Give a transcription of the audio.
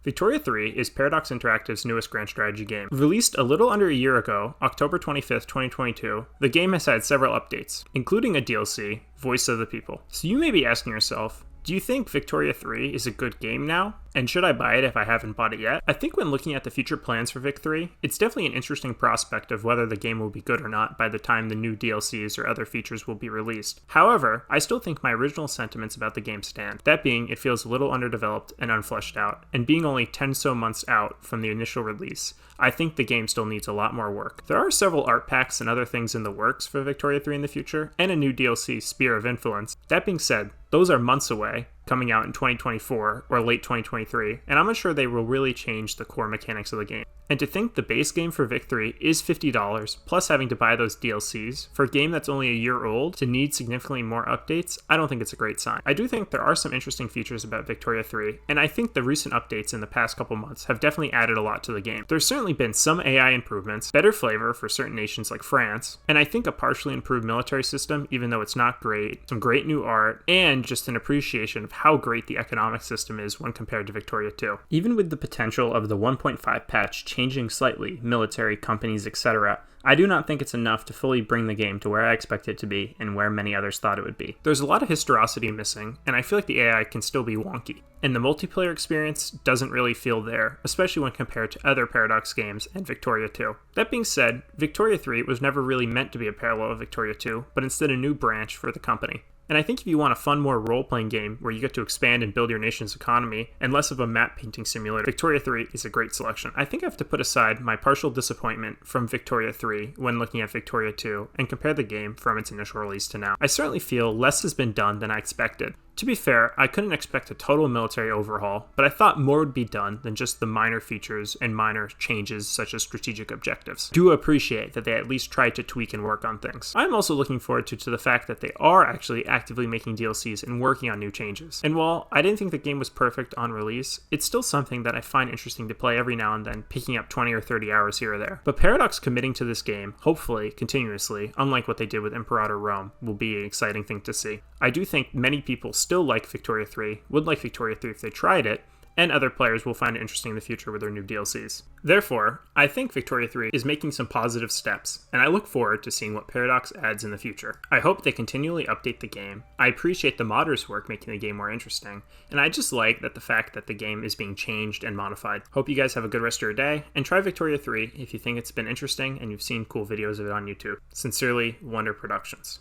Victoria 3 is Paradox Interactive's newest grand strategy game. Released a little under a year ago, October 25th, 2022, the game has had several updates, including a DLC, Voice of the People. So you may be asking yourself, do you think Victoria 3 is a good game now? And should I buy it if I haven't bought it yet? I think when looking at the future plans for VIC3, it's definitely an interesting prospect of whether the game will be good or not by the time the new DLCs or other features will be released. However, I still think my original sentiments about the game stand. That being, it feels a little underdeveloped and unfleshed out, and being only 10 so months out from the initial release, I think the game still needs a lot more work. There are several art packs and other things in the works for Victoria 3 in the future, and a new DLC, Spear of Influence. That being said, those are months away, coming out in 2024 or late 2023, and I'm not sure they will really change the core mechanics of the game. And to think the base game for VIC3 is $50, plus having to buy those DLCs, for a game that's only a year old to need significantly more updates, I don't think it's a great sign. I do think there are some interesting features about Victoria 3, and I think the recent updates in the past couple months have definitely added a lot to the game. There's certainly been some AI improvements, better flavor for certain nations like France, and I think a partially improved military system, even though it's not great, some great new art, and just an appreciation of how great the economic system is when compared to Victoria 2. Even with the potential of the 1.5 patch changing slightly, military, companies, etc., I do not think it's enough to fully bring the game to where I expect it to be and where many others thought it would be. There's a lot of historicity missing, and I feel like the AI can still be wonky, and the multiplayer experience doesn't really feel there, especially when compared to other Paradox games and Victoria 2. That being said, Victoria 3 was never really meant to be a parallel of Victoria 2, but instead a new branch for the company. And I think if you want a fun, more role-playing game where you get to expand and build your nation's economy, and less of a map-painting simulator, Victoria 3 is a great selection. I think I have to put aside my partial disappointment from Victoria 3 when looking at Victoria 2 and compare the game from its initial release to now. I certainly feel less has been done than I expected. To be fair, I couldn't expect a total military overhaul, but I thought more would be done than just the minor features and minor changes such as strategic objectives. Do appreciate that they at least tried to tweak and work on things. I'm also looking forward to the fact that they are actually actively making DLCs and working on new changes. And while I didn't think the game was perfect on release, it's still something that I find interesting to play every now and then, picking up 20 or 30 hours here or there. But Paradox committing to this game, hopefully, continuously, unlike what they did with Imperator Rome, will be an exciting thing to see. I do think many people still like Victoria 3, would like Victoria 3 if they tried it, and other players will find it interesting in the future with their new DLCs. Therefore, I think Victoria 3 is making some positive steps, and I look forward to seeing what Paradox adds in the future. I hope they continually update the game. I appreciate the modders' work making the game more interesting, and I just like that the fact that the game is being changed and modified. Hope you guys have a good rest of your day, and try Victoria 3 if you think it's been interesting and you've seen cool videos of it on YouTube. Sincerely, Wonder Productions.